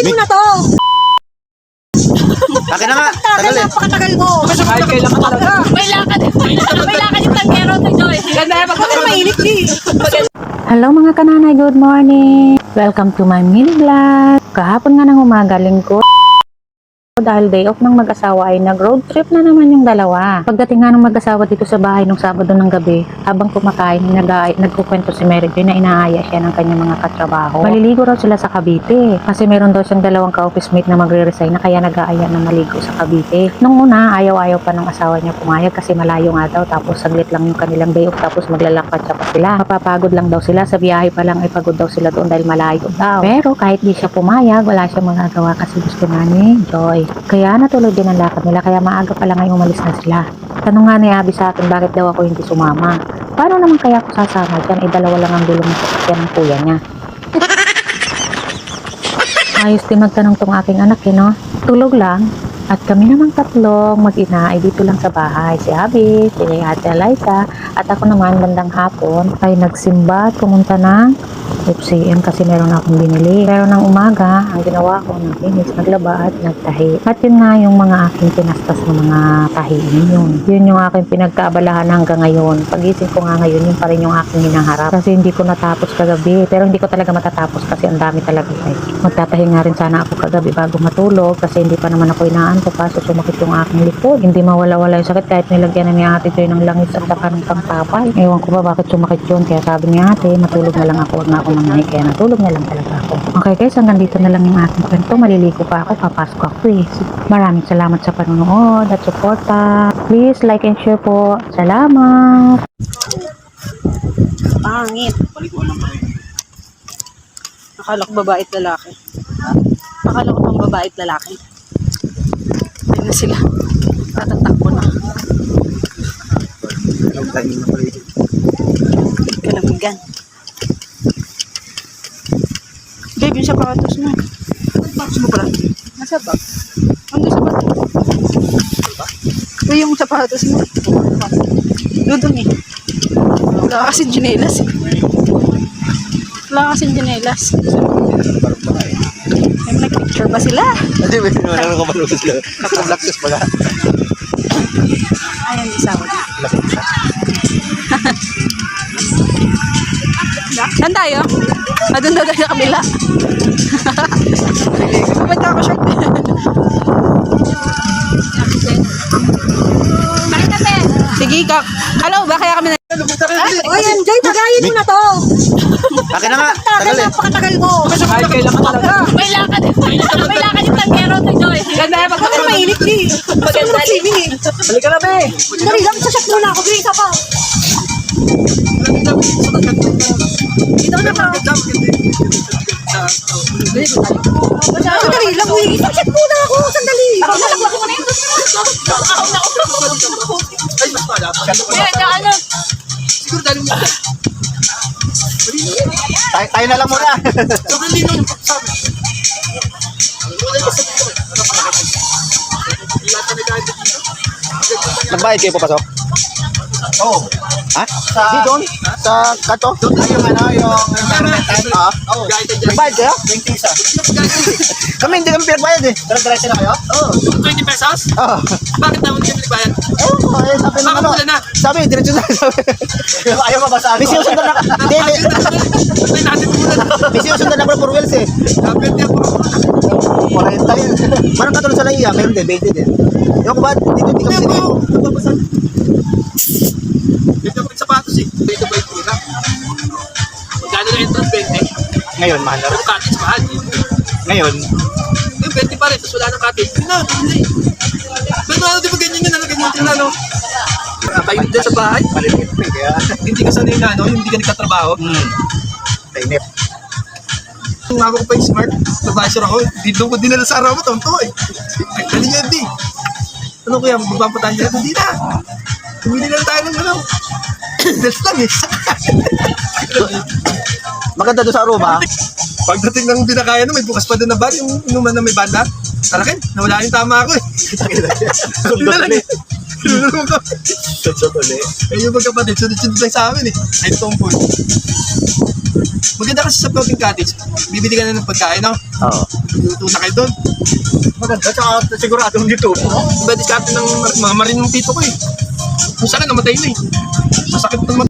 Kakain mo na to. Akin na nga. Tagal eh. Napakatagal mo. Kahit kailan ka talaga. May lakad yung tangero to Joy. Ganda yan. Bakit mainit eh. Hello mga kananay, good morning! Welcome to my mini vlog. Kahapon nga ng umaga, linggo. Dahil day off ng mag-asawa ay nag-road trip na naman yung dalawa. Pagdating nga ng mag-asawa dito sa bahay nung Sabado ng gabi, habang kumakain, nagkukwento si Mary Joy na inaaya siya ng kanyang mga katrabaho. Maliligo raw sila sa Cavite kasi meron daw siyang dalawang ka-office mate na magre-resign na kaya nag-aaya na maligo sa Cavite. Nung una, ayaw-ayaw pa ng asawa niya pumayag kasi malayo nga daw, tapos saglit lang yung kanilang day off, tapos maglalakad siya pa sila. Mapapagod lang daw sila, sa biyahe pa lang ay pagod daw sila doon dahil malayo daw. Pero kahit di siya pumayag, wala siyang magagawa kasi gusto nga ni Joy. Kaya natuloy din ang lakad nila, kaya maaga pa lang ay umalis na sila. Tanong nga ni Abby sa akin, bakit daw ako hindi sumama? Paano naman kaya ako sasama dyan? Dalawa lang ang gulong ng sasakyan ng kuya niya. Ayos din magtanong tong aking anak no? Tulog lang. At kami namang tatlong mag-ina ay dito lang sa bahay. Si Abby, si Ate Eliza, at ako naman bandang hapon ay nagsimba at pumunta ng FCM kasi meron akong binili. Pero ng umaga, ang ginawa ko, nakinis, naglaba at nagtahi. At yun nga yung mga aking pinastas ng mga tahiin yun. Yun yung aking pinagkaabalahan hanggang ngayon. Pagising ko nga ngayon, yun pa rin yung aking hinaharap. Kasi hindi ko natapos kagabi. Pero hindi ko talaga matatapos kasi ang dami talaga. Magtatahi nga rin sana ako kagabi bago matulog kasi hindi pa naman ako inaantok kaso sumakit yung aking likod. Hindi mawala-wala yung sakit kahit nilagyan na ni Ate Joy ng langis at saka ng pangtapal. Ewan ko ba bakit sumakit yun. Kaya sabi ni Ate, matulog na lang ako. Huwag na ako mangahay. Kaya natulog na lang talaga ako. Okay guys, hanggang dito na lang yung aking kwento. Maliligo pa ako. Papasok ako eh. Maraming salamat sa panonood at suporta. Please like and share po. Salamat! Pangit. Akala ko babae at lalaki. Akala ko pang babae at lalaki. Ayun na sila. Tatatakbo na. Kalamigan. Babe, yung sapatos mo. Sapatos mo pala? Nasa bag. Ano sa bag? Ito yung sapatos mo. Doon eh. Wala kasing ginelas eh. Wala kasing ginelas. May nag-picture ba sila? Hindi, may sinunod ko pa lutos lang. Nakalaksis pala. Ayan, isa ko. Saan tayo? Doon daw sa kabila. Pupunta ako short. Sige, hello ba? Kaya kami na... O yan, Joy, tagayin mo na to. Akin na nga. Tagal eh. Napakatagal mo. Kahit kailan ka talaga. May lakad yung tangero to Joy. Ganda yan. Bakit mainit eh? Gusto mo mag-swimming eh. Halika na be. Dali lang, sasyak muna ako. Dito pa. Dito na pa. Sandali lang, uy. Sasyak muna ako. Sandali. Tayo na lang muna. Nagbayad kayo papasok? Oo. Ha? Di doon? Sa kanto? Doon yung environmental. Oo. Nagbayad kayo? 20 isa. Kami hindi kami pinagbayad eh. Diretso na kayo? Oo. 20 pesos? Oo. Bakit naman hindi nagbayad? Oo. Sabi ng ano. Sabi, diretso na. Ayaw mo ba sabi? May sinusundan na. Hindi. May sinusundan na for wheels eh. 40 yun. Parang katulad sa Laiya, meron din, 20 din. Ewan ko ba, dito hindi kami sinigil. Dito pa yung sapatos eh. Dito pa yung tira. Magkano na entrance 20? Ngayon, mahal na rin. Pero cottage mahal. Ngayon, Yung 20 pa rin, tapos wala ng cottage. Hindi. Pero ano, di ba ganyan yun? Ano, ganyan din ano? Kainit din sa bahay. malimit pa eh, kaya. Hindi ka sanay na, ano? Hindi ka nagtatrabaho. Tainip. Kung ako ko pa yung smart, advisor ako. Dito ko dinala sa araw mo, tonto eh. Dali niya, di. Ano kuya, magpapataan niya? Hindi na. Tumili na tayo ng ano. That's lang eh. Maganda doon sa Aruba. Pagdating ng binakayan na, may bukas pa doon na bar, yung inuman na may banda. Talakin, nawala yung tama ako eh. Yun na lang eh. Yun na lang ako. Sot ulit. Eh yung magkapatid, sunod-sunod lang sa amin eh. Ay, tomboy. Maganda kasi sa floating cottage, bibili ka na ng pagkain, no? Oo. Luto na kayo doon. Maganda, tsaka sigurado dito. Iba diskarte ng mga marinong tito ko eh. Kung saan namatay na eh. Masakit ng